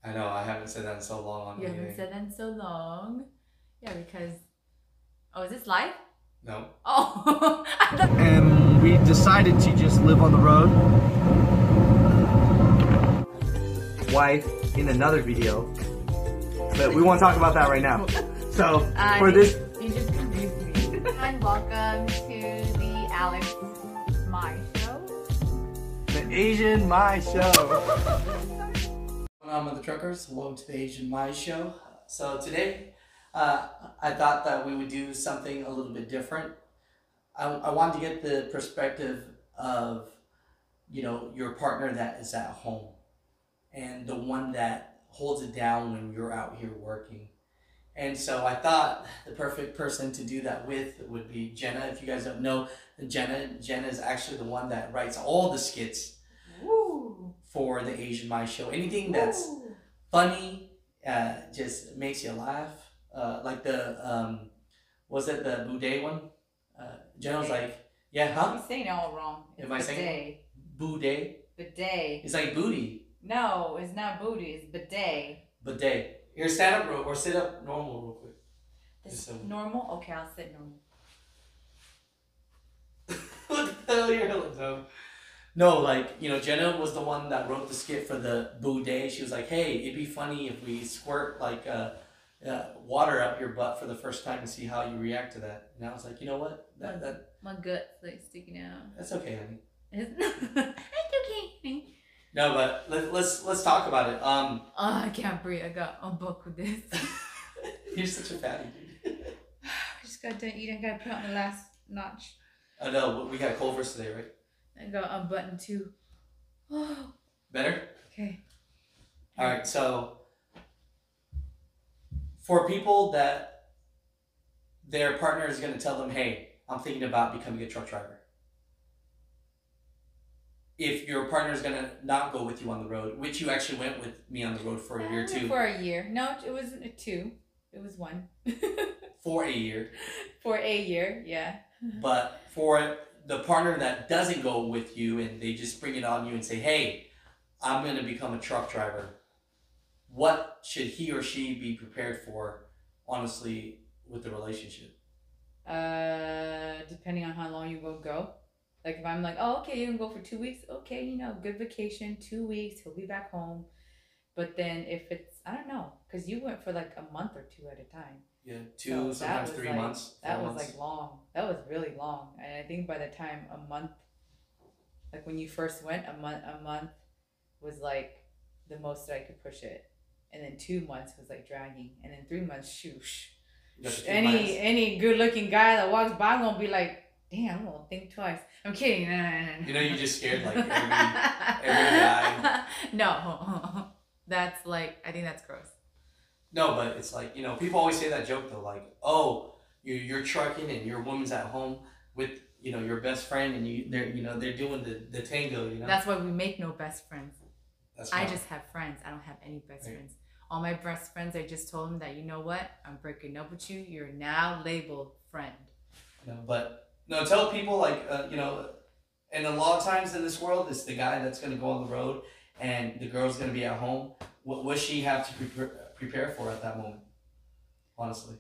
I know, I haven't said that in so long on You anything. haven't said that in so long. Yeah, because... Oh, is this live? No. Oh! And we decided to just live on the road. Wife in another video. But we won't talk about that right now. So, for this... You just confused me. And welcome to the Alex My Show. The Asian My Show. I'm the Truckers. Welcome to the Asian My Show. So today, I thought that we would do something a little bit different. I wanted to get the perspective of, you know, your partner that is at home and the one that holds it down when you're out here working. And so I thought the perfect person to do that with would be Jenna. If you guys don't know, Jenna is actually the one that writes all the skits. Woo. For the Asian My Show. Anything that's funny, just makes you laugh. Like the, was it the boudet one? Jenna was like, yeah, huh? You're saying it all wrong. Am I saying boudet? Bidet. It's like booty. No, it's not booty. It's bidet. Bidet. Here, stand up or sit up normal real quick. This normal? Okay, I'll sit normal. What the hell you're doing? No, like, you know, Jenna was the one that wrote the skit for the boudet. She was like, hey, it'd be funny if we squirt, like, water up your butt for the first time and see how you react to that. And I was like, you know what? My gut's, like, sticking out. That's okay, honey. It's okay. No, but let's talk about it. Oh, I can't breathe. I got unbuckled this. You're such a fatty, dude. I just got done eating. I got to put on the last notch. I know, we got Culver's today, right? I got unbuttoned too. Oh. Better? Okay. All right, so for people that their partner is going to tell them, hey, I'm thinking about becoming a truck driver. If your partner is going to not go with you on the road, which you actually went with me on the road for a year too. For a year. No, it wasn't a 2. It was 1. For a year. For a year, yeah. But for the partner that doesn't go with you and they just bring it on you and say, hey, I'm going to become a truck driver, what should he or she be prepared for, honestly, with the relationship? Depending on how long you will go. Like if I'm like, oh, okay, you can go for 2 weeks. Okay, you know, good vacation, 2 weeks, he'll be back home. But then if it's, I don't know, because you went for like a month or 2 at a time. Yeah, 2, so sometimes 3 months. That was like long. That was really long. And I think by the time a month, like when you first went, a month was like the most that I could push it. And then 2 months was like dragging. And then 3 months, shoosh. Any good looking guy that walks by won't be like, damn, I'm gonna think twice. I'm kidding. You know, you just scared like every guy. No, that's like, I think that's gross. No, but it's like, you know, people always say that joke though, like, oh, you're trucking and your woman's at home with, you know, your best friend and they're doing the tango, you know. That's why we make no best friends. I just have friends. I don't have any best friends. All my best friends, I just told them that, you know what, I'm breaking up with you. You're now labeled friend. No, but no, tell people like, you know, and a lot of times in this world, it's the guy that's going to go on the road and the girl's going to be at home. What she have to prepare for at that moment, honestly?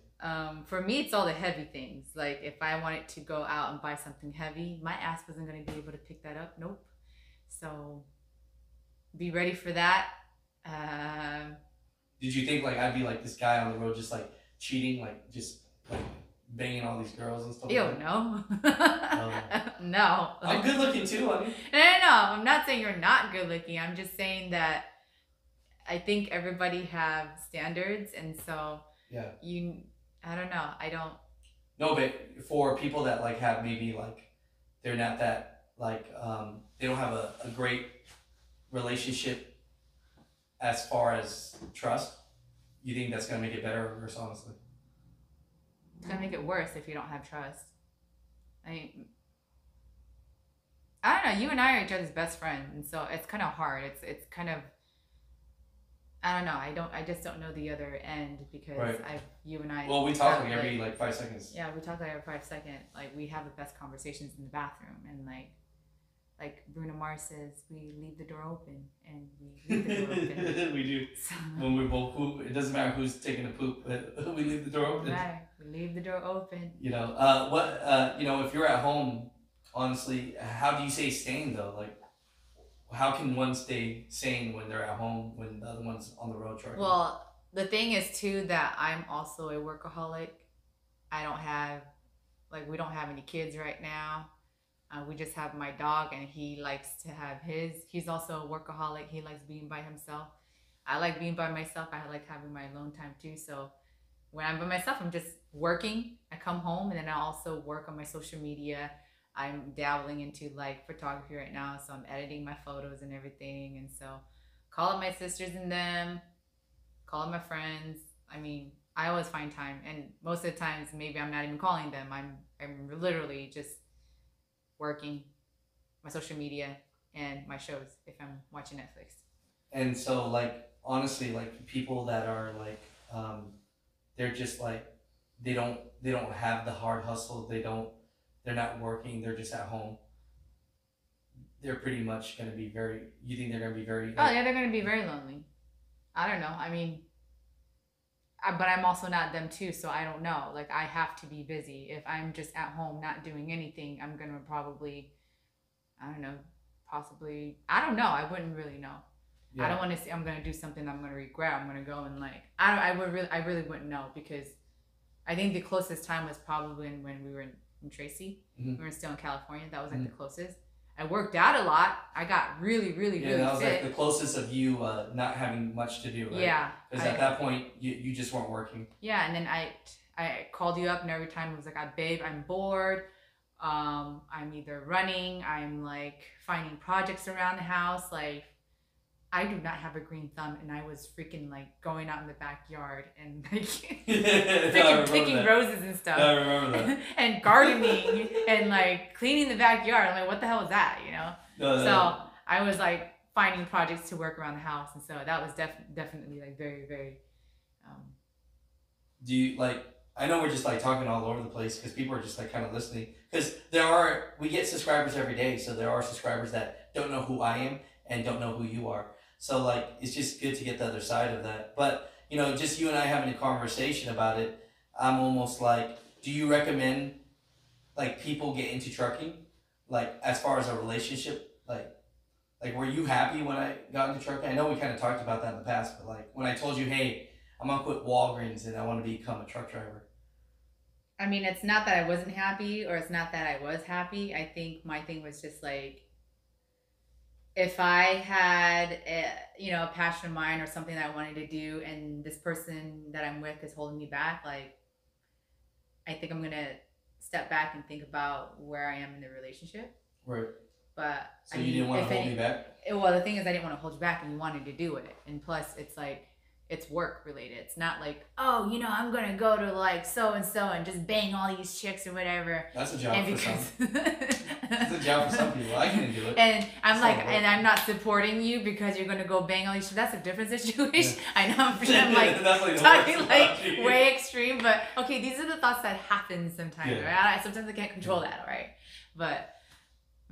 For me, it's all the heavy things. Like if I wanted to go out and buy something heavy, my ass wasn't going to be able to pick that up. Nope. So be ready for that. Did you think like I'd be like this guy on the road just like cheating, like just like banging all these girls and stuff? Ew, like that? No. No. I'm good looking too, honey. No. I'm not saying you're not good looking. I'm just saying that I think everybody have standards, and so yeah. I don't know. I don't. No, but for people that like have maybe like they're not that like they don't have a great relationship as far as trust, you think that's gonna make it better or worse, honestly? It's gonna make it worse if you don't have trust. I don't know. You and I are each other's best friends, and so it's kind of hard. It's kind of, I don't know. I just don't know the other end because you and I. Well, we talk like every like 5 seconds. Yeah, we talk like every 5 seconds. Like we have the best conversations in the bathroom, and like like Bruno Mars says, we leave the door open, and we leave the door open. We do. So, When we both poop, it doesn't matter who's taking a poop, but we leave the door open. right, we leave the door open. You know, if you're at home, honestly, how do you stay sane though? Like, how can one stay sane when they're at home when the other one's on the road trucking? Well, the thing is too that I'm also a workaholic. I don't have, like, we don't have any kids right now. We just have my dog, and he likes to have his. He's also a workaholic. He likes being by himself. I like being by myself. I like having my alone time too. So when I'm by myself, I'm just working. I come home, and then I also work on my social media. I'm dabbling into like photography right now, so I'm editing my photos and everything. And so call up my sisters and them, call up my friends. I mean, I always find time, and most of the times maybe I'm not even calling them. I'm literally just working, my social media, and my shows if I'm watching Netflix. And so, like, honestly, like people that are like, they're just like, they don't have the hard hustle. They're not working. They're just at home. They're pretty much gonna be very. You think they're gonna be very? Oh yeah, they're gonna be very lonely. I don't know. I mean, but I'm also not them too, so I don't know. Like, I have to be busy. If I'm just at home not doing anything, I'm gonna probably, I don't know, possibly, I don't know. I wouldn't really know. Yeah. I don't want to say I'm gonna do something I'm gonna regret. I'm gonna go and like, I really wouldn't know, because I think the closest time was probably when we were in Tracy. Mm-hmm. We were still in California. That was like the closest. I worked out a lot. I got really that was fit. like the closest of you not having much to do, right? Yeah. Because at that point, you just weren't working. Yeah, and then I called you up, and every time it was like, babe, I'm bored. I'm either running, I'm like finding projects around the house. Like, I do not have a green thumb, and I was freaking like going out in the backyard and like freaking picking roses and stuff. I remember that. And gardening and like cleaning the backyard. I'm like, what the hell is that, you know? So I was like finding projects to work around the house, and so that was definitely like very, very. Do you like? I know we're just like talking all over the place because people are just like kind of listening, because we get subscribers every day, so there are subscribers that don't know who I am and don't know who you are. So like, it's just good to get the other side of that. But you know, just you and I having a conversation about it, I'm almost like, do you recommend like people get into trucking, like as far as a relationship, like were you happy when I got into trucking? I know we kind of talked about that in the past, but like when I told you, hey, I'm gonna quit Walgreens and I want to become a truck driver. I mean, it's not that I wasn't happy, or it's not that I was happy. I think my thing was just like, if I had a passion of mine or something that I wanted to do, and this person that I'm with is holding me back, like, I think I'm gonna step back and think about where I am in the relationship. Right. But so you didn't want to hold me back? Well, the thing is, I didn't want to hold you back, and you wanted to do it. And plus, it's like, it's work related. It's not like, oh, I'm gonna go to like so and just bang all these chicks or whatever. That's a job for some. It's a job for some people. I can't do it. And I'm like, and I'm not supporting you because you're gonna go bang all these chicks. That's a different situation. Yeah. I know I'm like talking like way extreme, but okay, these are the thoughts that happen sometimes, right? Sometimes I can't control that, all right? But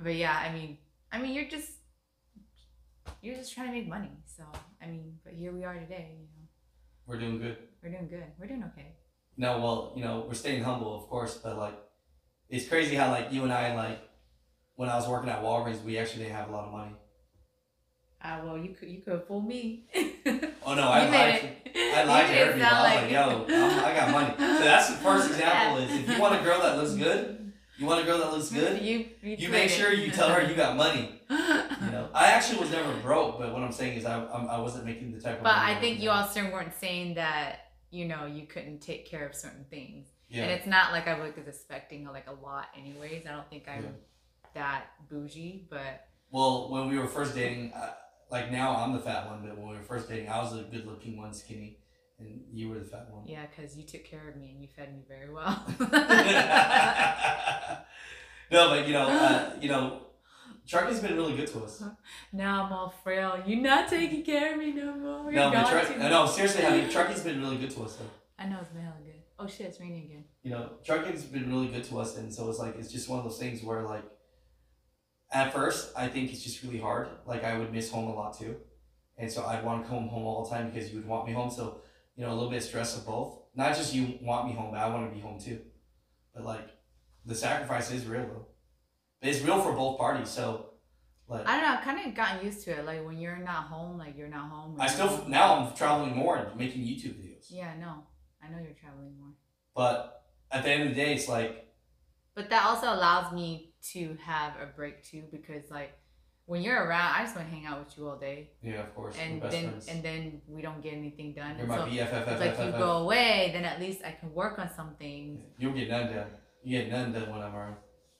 yeah, I mean, you're just trying to make money. So, I mean, but here we are today, We're doing good. We're doing good. We're doing okay. No, well, we're staying humble, of course, but like, it's crazy how like you and I, like, when I was working at Walgreens, we actually didn't have a lot of money. Well, you could fool me. Oh no, I lied to everybody. I was like, yo, I got money. So that's the first example is, if you want a girl that looks good, you make sure you tell her you got money. I actually was never broke, but what I'm saying is I wasn't making the type of money. But I think you also weren't saying that, you couldn't take care of certain things. Yeah. And it's not like I was expecting like a lot anyways. I don't think I'm that bougie, but... Well, when we were first dating, like now I'm the fat one, but when we were first dating, I was the good looking one, skinny, and you were the fat one. Yeah, because you took care of me and you fed me very well. No, but trucking's been really good to us. Now I'm all frail. You're not taking care of me no more. No, seriously, honey, trucking's been really good to us though. I know, it's been hella good. Oh shit, it's raining again. Trucking's been really good to us, and so it's like, it's just one of those things where like, At first, I think it's just really hard. Like I would miss home a lot too, and so I'd want to come home all the time because you would want me home. So a little bit of stress of both. Not just you want me home, but I want to be home too. But like, the sacrifice is real though. It's real for both parties. So like, I don't know. I've kind of gotten used to it. Like when you're not home, like you're not home. I still now I'm traveling more and making YouTube videos. Yeah, I know. I know you're traveling more. But at the end of the day, it's like. But that also allows me to have a break too, because like when you're around, I just want to hang out with you all day. Yeah, of course. And best then friends. and then we don't get anything done. You're my BFF. It's like you go away, then at least I can work on some things. You'll get none done. You get none done when I'm around.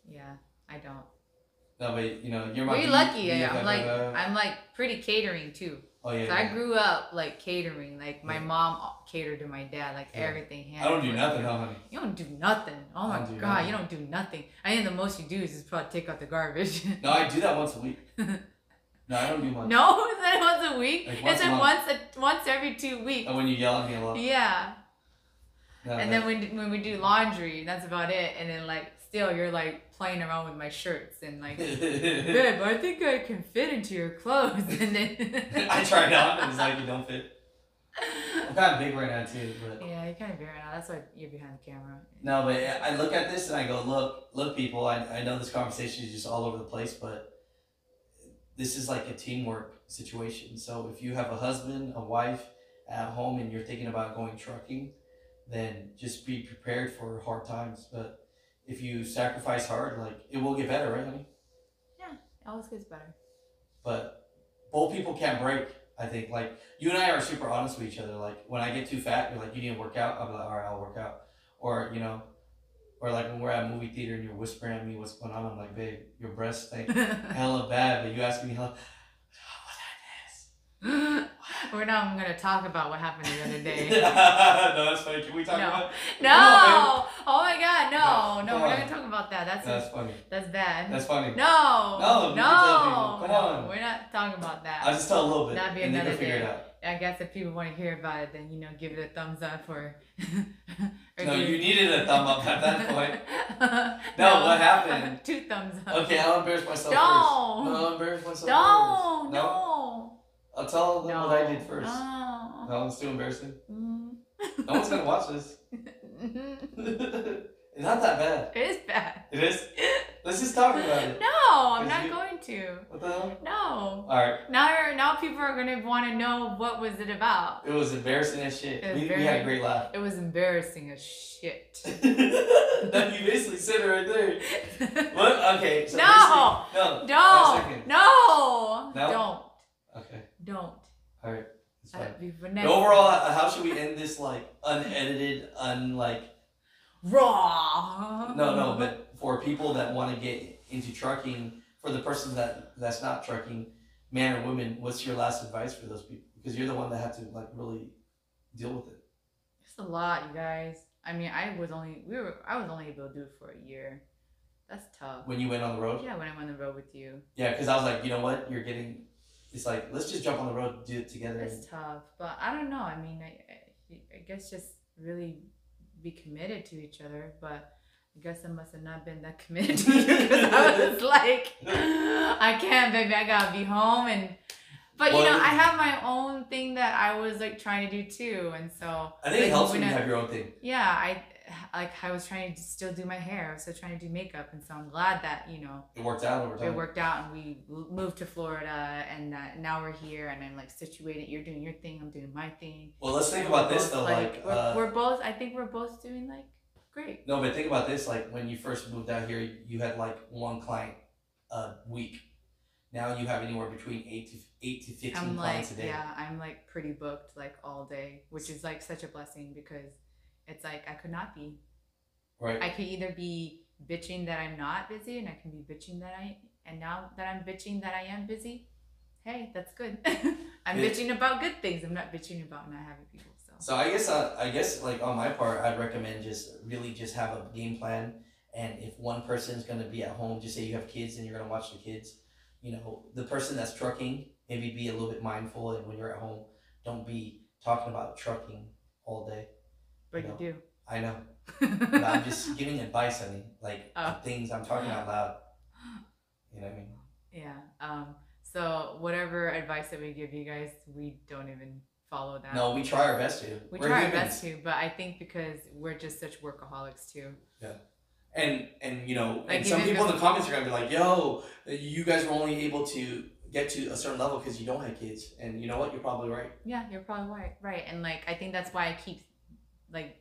Yeah, I don't. No, but you're my. We're lucky. BFF. I'm like pretty catering too. Oh yeah. So I grew up like catering. Like my mom catered to my dad, like everything. I don't do nothing, huh, honey? You don't do nothing. Oh my god, nothing. you don't do nothing. I think the most you do is just probably take out the garbage. No, I do that once a week. No, I don't do much. No, it's not once a week. Like It's like once every 2 weeks. And when you yell at me a lot. Yeah. No, And then when we do laundry, that's about it. And then like still you're like playing around with my shirts and like, babe, I think I can fit into your clothes. And then I tried on and it's like you don't fit. I'm kind of big right now too, but yeah, you're kind of big right now. That's why you're behind the camera. no, but I look at this and I go, look, people. I know this conversation is just all over the place, but this is like a teamwork situation. So if you have a husband, a wife at home, and you're thinking about going trucking, then just be prepared for hard times. But if you sacrifice hard, like it will get better, right, honey? Yeah, it always gets better. But both people can't break. I think like you and I are super honest with each other. Like when I get too fat, you're like, you need to work out. I'm like, all right, I'll work out. Or or like when we're at a movie theater and you're whispering at me what's going on. I'm like, babe, your breasts stink hella bad. But you ask me, what that is? We're not going to talk about what happened the other day. No, that's funny. Can we talk about it? No. On, Oh my god, no, come we're on. not gonna talk about that. That's funny. That's bad. That's funny. No. No, you can tell people. Come on. We're not talking about that. I'll just tell a little bit. That'd be and another they can figure day. it out. I guess if people want to hear about it, then give it a thumbs up or. No, you needed a thumb up at that point. No, what happened? 2 thumbs up. Okay, I'll embarrass myself first. Don't. No, I'll embarrass myself first. No. I'll tell them what I did first. No. No, it's too embarrassing. Mm. No one's gonna watch this. It's not that bad. It is bad. It is? Let's just talk about it. No, I'm not going to. What the hell? No. Alright. Now people are gonna want to know what was it about. It was embarrassing as shit. It was We had a great laugh. It was embarrassing as shit. That you basically said it right there. What? Okay. So No. No. Don't. No. No? Don't. Okay. Don't. Alright. It's fine. Next Overall, how should we end this like unedited, raw? No, but for people that want to get into trucking, for the person that's not trucking, man or woman, what's your last advice for those people? Because you're the one that had to like really deal with it. It's a lot, you guys. I mean, I was only able to do it for a year. That's tough. When you went on the road? Yeah, when I went on the road with you. Yeah, because I was like, you know what? It's like, let's just jump on the road and do it together. It's tough, but I don't know. I mean, I guess just really be committed to each other, but I guess I must have not been that committed to you because I was like, I can't, baby. I gotta be home But I have my own thing that I was like trying to do too, and so I think it helps when you have your own thing. Yeah, I was trying to still do my hair. I was still trying to do makeup, and so I'm glad that it worked out over time. It worked out, and we moved to Florida, and that now we're here, and I'm like situated. You're doing your thing, I'm doing my thing. Well, let's think about this though. We're both. I think we're both doing like great. No, but think about this. Like when you first moved out here, you had like one client a week. Now you have anywhere between 8 to 15 clients a day. Yeah, I'm like pretty booked like all day, which is like such a blessing because it's like I could not be. Right. I could either be bitching that I'm not busy, and I can be bitching and now that I'm bitching that I am busy, hey, that's good. I'm bitching about good things. I'm not bitching about not having people. So I guess like on my part, I'd recommend just have a game plan, and if one person is gonna be at home, just say you have kids and you're gonna watch the kids. The person that's trucking, maybe be a little bit mindful, and when you're at home, don't be talking about trucking all day. But you do. I know. But I'm just giving advice, honey. Like things I'm talking out loud. You know what I mean? Yeah. So whatever advice that we give you guys, we don't even follow that. No, we try our best to. We We're try our humans. best to, but I think because we're just such workaholics too. Yeah. And you know, Like, and some even people in the comments are gonna be like, "Yo, you guys were only able to get to a certain level because you don't have kids." And you know what? You're probably right. Yeah, you're probably right. Right. And like I think that's why I keep like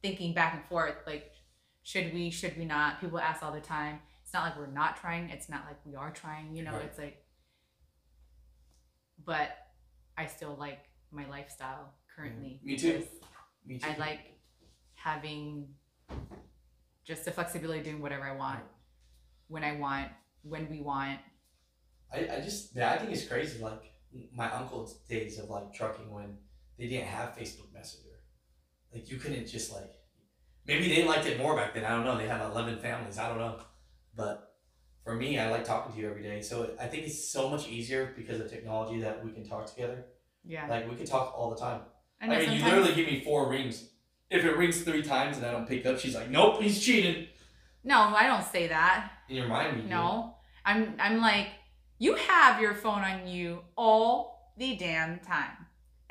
thinking back and forth, like, should we not? People ask all the time. It's not like we're not trying, it's not like we are trying, you know, Right. it's like, but I still like my lifestyle currently. Me too. because Me too. I like having just the flexibility of doing whatever I want, when I want, when we want. I think it's crazy. Like my uncle's days of like trucking when they didn't have Facebook Messenger. Like you couldn't just like, maybe they liked it more back then. I don't know. They had 11 families. I don't know. But for me, I like talking to you every day. So I think it's so much easier because of technology that we can talk together. Yeah. Like we can talk all the time. I know I mean, you sometimes- literally give me 4 rings. If it rings 3 times and I don't pick up, she's like, "Nope, he's cheating." No, I don't say that. In your mind, you do. No. I'm like, you have your phone on you all the damn time.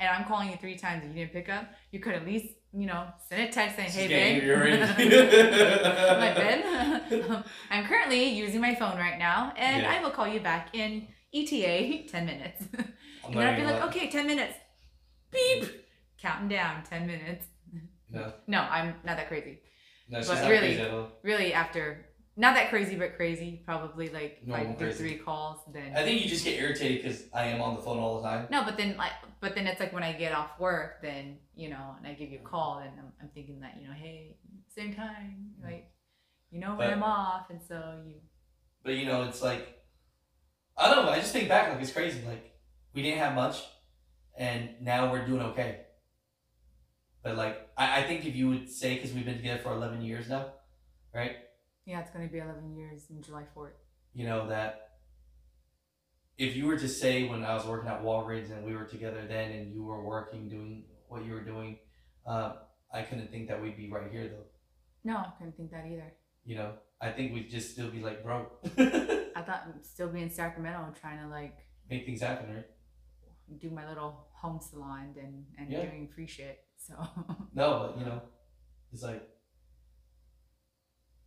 And I'm calling you 3 times and you didn't pick up. You could at least, you know, send a text saying, She's "Hey, getting babe." angry already. I'm like, "Ben, I'm currently using my phone right now, and Yeah. I will call you back in ETA 10 minutes. I'm And I'd be gonna like, "Okay, 10 minutes. Beep. Counting down 10 minutes." No, No, I'm not that crazy. no, she's But not really- crazy at all. Really, after, not that crazy, but crazy, probably like if I Normal do crazy. 3 calls, then. I think you just get irritated because I am on the phone all the time. No, but then it's like when I get off work, then, you know, and I give you a call, and I'm thinking that, you know, hey, same time, like, you know, when But- I'm off, and so you. But you know, it's like, I don't know. I just think back, like it's crazy. Like we didn't have much, and now we're doing okay. But like, I think if you would say, because we've been together for 11 years now, right? Yeah, it's gonna be 11 years in July 4th. You know that if you were to say when I was working at Walgreens and we were together then, and you were working doing what you were doing, I couldn't think that we'd be right here though. No, I couldn't think that either. You know, I think we'd just still be like broke. I thought I'd still be in Sacramento trying to like Make things happen, right? do my little home salon and Yeah. doing free shit. So. No, but you know, it's like,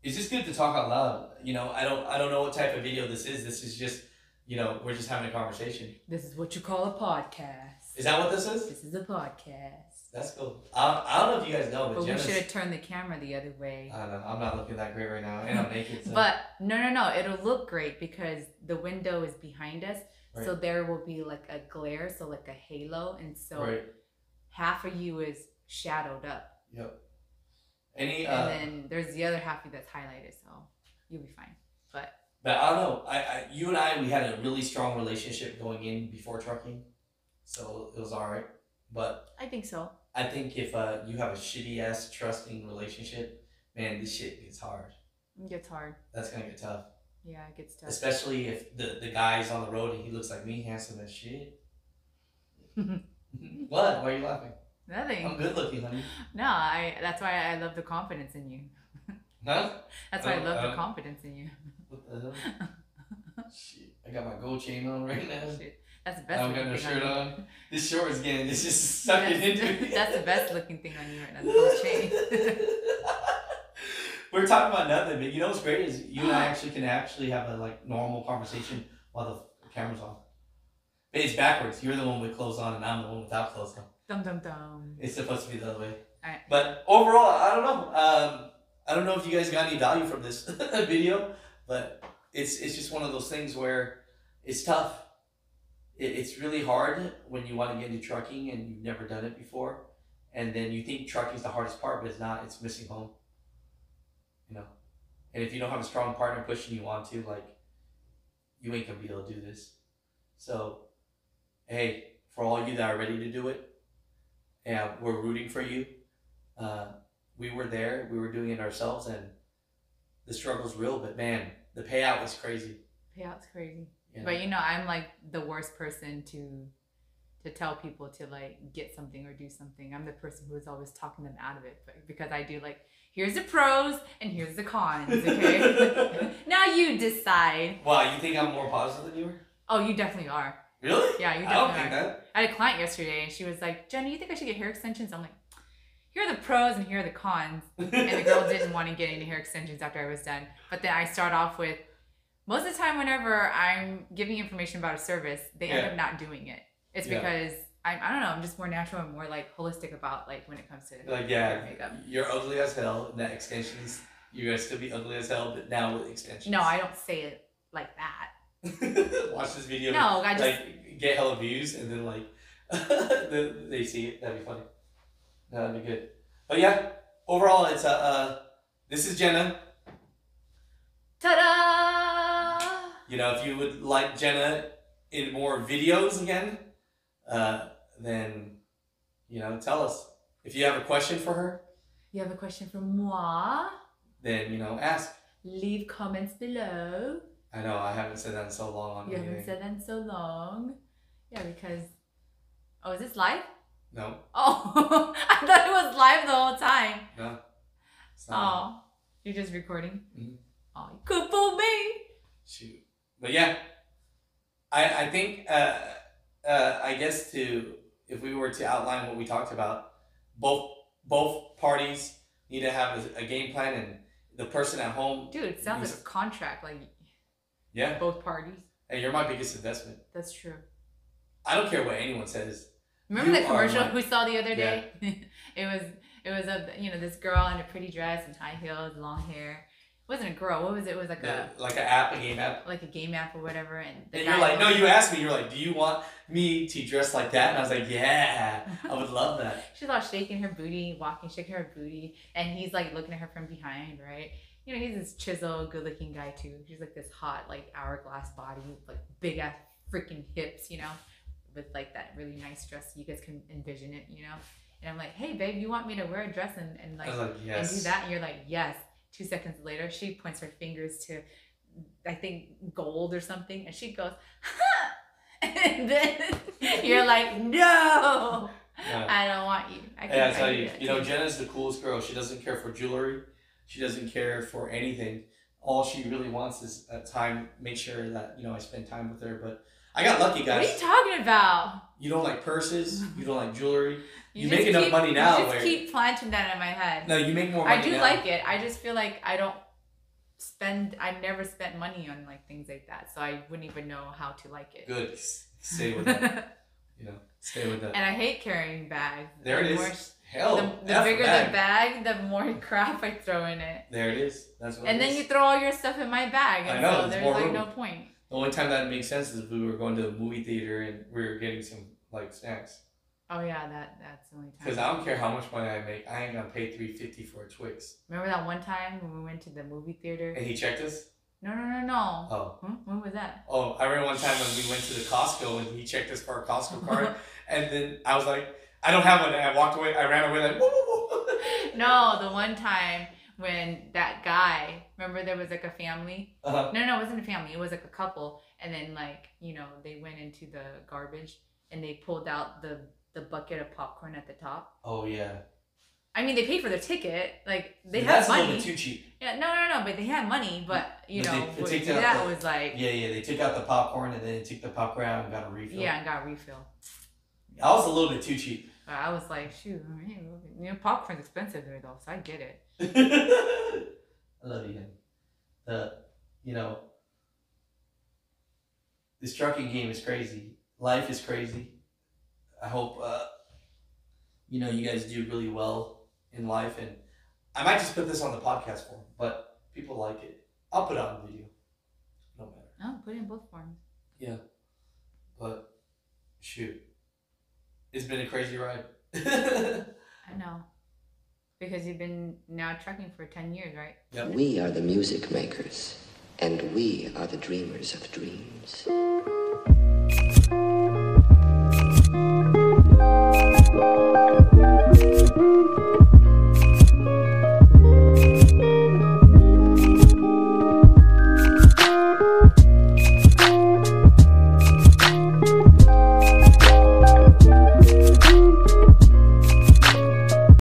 it's just good to talk out loud. You know, I don't know what type of video this is. This is just, you know, we're just having a conversation. This is what you call a podcast. Is that what this is? This is a podcast. That's cool. I don't know if you guys know, but But we Jenna's, should have turned the camera the other way. I don't know. I'm not looking that great right now, and I'm naked. So. But no, it'll look great because the window is behind us. Right. So there will be like a glare, so like a halo, and so Right. half of you is shadowed up. Yep. Any And then there's the other half of you that's highlighted, so you'll be fine. But I don't know. You and I, we had a really strong relationship going in before trucking, so it was all right. But I think so. I think if you have a shitty ass trusting relationship, man, this shit gets hard. It gets hard. That's gonna get tough. Yeah, it gets tough. Especially if the guy's on the road and he looks like me, handsome as shit. What? Why are you laughing? Nothing. I'm good looking, honey. No, that's why I love the confidence in you. Huh? That's why I love the Oh. confidence in you. What the hell? Shit. I got my gold chain on right now. Shit. That's the I best don't got looking no thing shirt on on. you. This short is getting, it's just sucking into me. That's the best looking thing on you right now, the gold chain. We're talking about nothing, but you know what's great is you and I can actually have a like normal conversation while the camera's on. But it's backwards. You're the one with clothes on, and I'm the one without clothes on. Dum dum dum. It's supposed to be the other way. Alright. But overall, I don't know. I don't know if you guys got any value from this video, but it's just one of those things where it's tough. It's really hard when you want to get into trucking and you've never done it before, and then you think trucking is the hardest part, but it's not. It's missing home. You know, and if you don't have a strong partner pushing you on to, like, you ain't gonna be able to do this. So, hey, for all you that are ready to do it, yeah, we're rooting for you. We were there, we were doing it ourselves, and the struggle's real, but man, the payout is crazy. Payout's crazy. You know? But you know, I'm like the worst person to to tell people to like get something or do something. I'm the person who is always talking them out of it, but because I do like, here's the pros and here's the cons, okay? Now you decide. Wow, you think I'm more positive than you were? Oh, you definitely are. Really? Yeah, you I don't definitely think are. that. I had a client yesterday and she was like, Jenny, you think I should get hair extensions? I'm like, here are the pros and here are the cons. And the girl didn't want to get any hair extensions after I was done. But then I start off with, most of the time whenever I'm giving information about a service, they end up not doing it. It's because I don't know, I'm just more natural and more like holistic about like when it comes to like hair makeup. You're ugly as hell, and that extensions, you're gonna still be ugly as hell, but now with extensions. No, I don't say it like that. Watch this video. No, I just like get hella views and then like they see it. That'd be funny. That'd be good. But yeah, overall, it's this is Jenna. Ta-da! You know, if you would like Jenna in more videos again, then you know, tell us. If you have a question for her, You have a question for moi? then you know, ask. Leave comments below. I know I haven't said that in so long on You anything. haven't said that in so long. Yeah, because oh, is this live? No, Oh, I thought it was live the whole time. no. It's not. Oh, you're just recording? Mhm. Oh, you could fool me. Shoot. But yeah, I think I guess if we were to outline what we talked about, both parties need to have a game plan, and the person at home. Dude, it sounds like a contract, like both parties. Hey, you're my biggest investment. That's true. I don't care what anyone says. Remember You the commercial are my- we saw the other day? It was a this girl in a pretty dress and high heels, long hair. It wasn't a girl. What was it? It was like a game app. like a game app or whatever. And You're like, no, you asked me. You're like, do you want me to dress like that? And I was like, yeah, I would love that. She's all shaking her booty, shaking her booty, and he's like looking at her from behind, right? You know, he's this chiseled, good-looking guy too. She's like this hot, like hourglass body, like big ass freaking hips, you know, with like that really nice dress. You guys can envision it, you know. And I'm like, hey, babe, you want me to wear a dress and like, I was like, yes. and do that? And you're like, yes. 2 seconds later, she points her fingers to, I think, gold or something, and she goes, huh! And then you're like, no, I don't want you. I tell you, you know, Jenna's the coolest girl. She doesn't care for jewelry. She doesn't care for anything. All she really wants is time. Make sure that, you know, I spend time with her. But I got lucky, guys. What are you talking about? You don't like purses. You don't like jewelry. You just make enough money now. You just keep planting that in my head. No, you make more money I do now. like it. I just feel like I've never spent money on like things like that. So I wouldn't even know how to like it. Good. Stay with that. You know, stay with that. And I hate carrying bags. There it is. Hell, the bigger the bag, the more crap I throw in it. There it is. That's what and then you throw all your stuff in my bag. And I know, so there's like no point. The only time that makes sense is if we were going to a movie theater and we were getting some like snacks. Oh yeah, that's the only time. Because I don't care how much money I make, I ain't gonna pay $3.50 for a Twix. Remember that one time when we went to the movie theater? And he checked us? No. Oh. When was that? Oh, I remember one time when we went to the Costco and he checked us for our Costco card, and then I was like, I don't have one, and I walked away. I ran away like, whoa, whoa, whoa. No, the one time when that guy, remember there was like a family? Uh-huh. No, it wasn't a family. It was like a couple, and then like they went into the garbage and they pulled out the bucket of popcorn at the top. Oh yeah. I mean, they paid for their ticket. Like they had That's money. a little bit too cheap. Yeah, no, but they had money. But they took that out was like yeah. They took out the popcorn and then they took the popcorn out and got a refill. yeah, and got a refill. I was a little bit too cheap. I was like, shoot, popcorn's expensive there though, so I get it. I love you, man. This trucking game is crazy. Life is crazy. I hope you guys do really well in life, and I might just put this on the podcast form, but people like it. I'll put it on video. No matter. No, put it in both forms. Yeah, but shoot, it's been a crazy ride. I know. Because you've been now trucking for 10 years, right? Yep. We are the music makers, and we are the dreamers of dreams.